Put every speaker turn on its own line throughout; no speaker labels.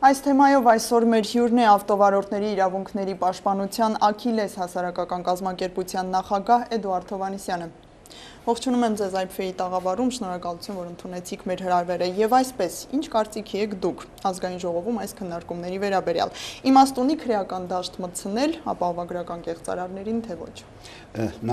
Այս թեմայով այսօր մեր հյուրն է ավտովարորդների իրավունքների պաշտպանության Աքիլես հասարակական կազմակերպության նախագահ Էդուարդ Հովհաննիսյանը։ Ողջունում եմ ձեզ IPFA-ի տաղավարում, շնորհակալություն, որ ընդունեցիք մեր հրավերը եւ այսպես, ինչ կարծիքի եք դուք ազգային ժողովում այս քննարկումների վերաբերյալ։ Իմաստունի քրեական դաշտ մտցնել ապահովագրական կեղծարարներին թե ոչ։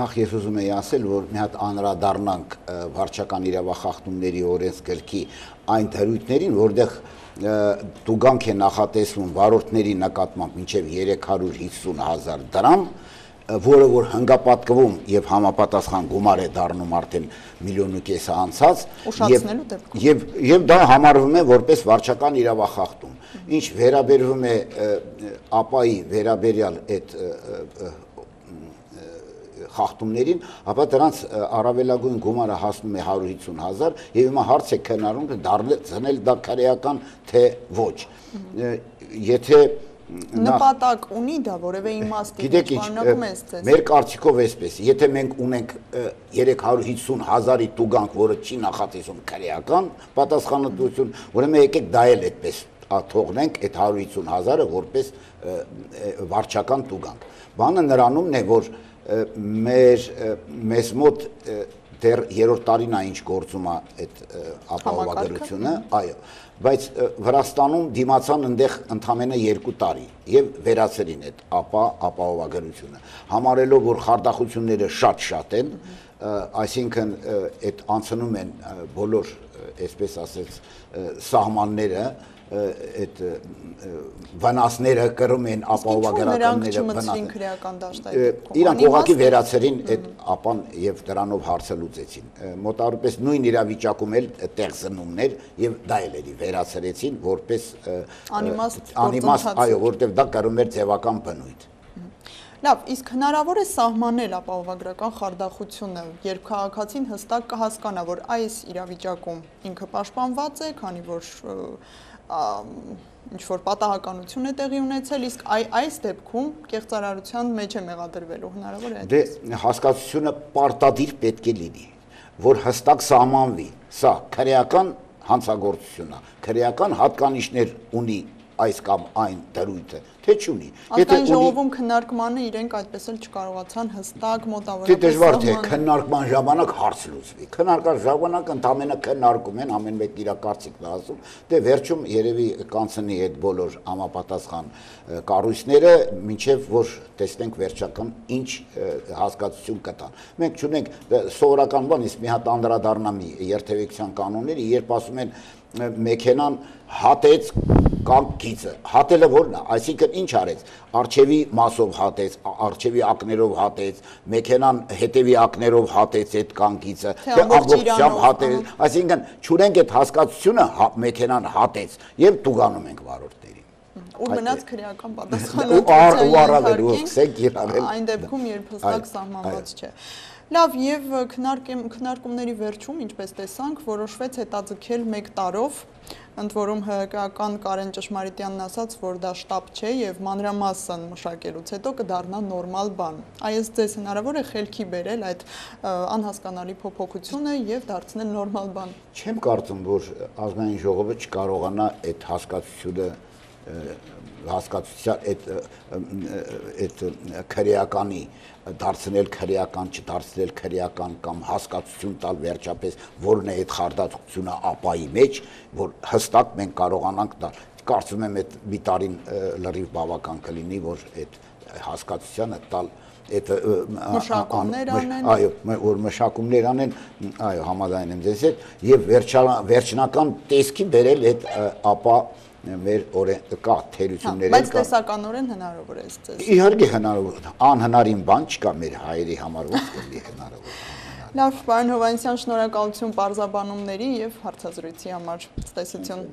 Նախ ես ուզում եի ասել, որ մի հատ անդրադառնանք վարչական իրավախախտումների օրենսգրքի այն դրույթներին, որտեղ տուգանք է նախատեսվում վարորդների նկատմամբ մինչև 350,000 դրամ, որը որ հնգապատկվում եւ համապատասխան գումար է դառնում արդեն 1,5 միլիոն անցած եւ դա համարվում է որպես վարչական իրավախախտում։ Ինչ վերաբերվում է ապայի վերաբերյալ այդ խախտումներին, ապա դրանց առավելագույն գումարը հասնում է 150,000 եւ հիմա հարց է քննարկում դարձնել դա քրեական թե ոչ։ Եթե
նպատակ ունի դա որևէ իմաստ
պաշտպանում ես ձեզ։ Մեր կարծիքով էսպես, եթե մենք ունենք 350,000-ի տուգանք, որը չի նախատեսում քրեական պատասխանատվություն, ուրեմն եկեք դա էլ այդպես թողնենք այդ 150,000-ը որպես վարչական տուգանք։ Բանը նրանումն է, որ մեզ մոտ դեռ 3-րդ տարին է ինչ գործում է այդ ապահովագրությունը, այո, բայց Վրաստանում դիմացան այնտեղ ընդամենը 2 տարի եւ վերացրին այդ ապահովագրությունը, համարելով որ խարդախությունները շատ են, այսինքն այդ անցնում են բոլոր, այսպես ասած, սահմանները այդ վնասները կրում են ապահովագրականները իրանք ուղղակի վերացրին այդ ապան եւ դրանով հարցը լուծեցին մոտավորապես նույն իրավիճակում էլ տեղ զնումներ եւ դա էլի վերացրեցին որպես անիմաստ այո որտեվ դա կրում էր ձևական բնույթ
Լավ, իսկ հնարավոր է սահմանել ապահովագրական խարդախությունը, երբ քաղաքացին հստակ կհասկանա, որ այս իրավիճակում ինքը պաշտպանված է, քանի որ ինչ-որ պատահականություն է տեղի ունեցել, իսկ այս դեպքում կեղծարարության մեջ է մեղադրվելու, հնարավոր է այդպես։
Դե հասկացությունը պարտադիր պետք է լինի, որ հստակ սահմանվի, սա քրեական հանցագործություն է, քրեական հատկանիշներ ունի այս կամ այն դրույթը, թե չունի։
Ազգային ժողովում քննարկմանը իրենք այդպես էլ չկարողացան հստակ մոտավորապես
դժվար թե քննարկման ժամանակ հարց լուծվի։ Քննարկման ժամանակ ընդամենը քննարկում են, ամեն մեկ իր կարծիքն է ասում, դե վերջում երևի կանցնի այդ բոլոր համապատասխան կառույցները, մինչև որ տեսնենք վերջական ինչ հասկացություն կտան։ Մենք չունենք սովորական բան, իսկ մի հատ անդրադառնամ երթևեկության կանոնների, երբ ասում են մեքենան հատեց կամ գիծը, հատելը որն է, այսինքն ինչ արեց, արջևի մասով հատեց, արջևի ակներով հատեց, մեքենան հետևի ակներով հատեց այդ կան գիծը, թե ամբողջությամբ հատեց, այսինքն չունենք այդ հասկացությունը մեքենան հատեց եւ տուգանում ենք վարորդներին։
Ու մնաց քրեական պատասխանատվության այն դեպքում, երբ հստակ սահմանված չէ։ Լավ, եւ քննարկումների վերջում, ինչպես տեսանք, որոշվեց հետաձգել 1 տարով, ընդ որում ՀՀԿ-ական Կարեն Ճշմարիտյանն ասաց, որ դա շտապ չէ եւ մանրամասն մշակելուց հետո կդառնա նորմալ բան։ Այս ձեզ հնարավոր է խելքի բերել այդ անհասկանալի փոփոխությունը եւ դարձնել նորմալ բան։
Չեմ կարծում, որ ազգային ժողովը չկարողանա այդ հասկացության այդ քրեականի դարձնել քրեական, չդարձնել քրեական կամ հասկացություն տալ վերջապես որն է այդ խարդախությունը ապայի մեջ, որ հստակ մենք կարողանանք տալ։ Կարծում եմ այդ մի տարին լրիվ բավական կլինի, որ այդ հասկացությանը տալ այդ
մշակումներ անեն,
այո, որ մշակումներ անեն, այո, համաձայն եմ ձեզ հետ, եւ վերջնական տեսքի բերել այդ ապա մեր կա թերություններ
բայց տեսականորեն հնարավոր է ձեզ։
Իհարկե հնարավոր, անհնարին բան չկա մեր հայերի համար, ոնց կլինի հնարավոր։
Լավ, պարոն Հովհաննիսյան, շնորհակալություն պարզաբանումների եւ հարցազրույցի համար։ Ցտեսություն։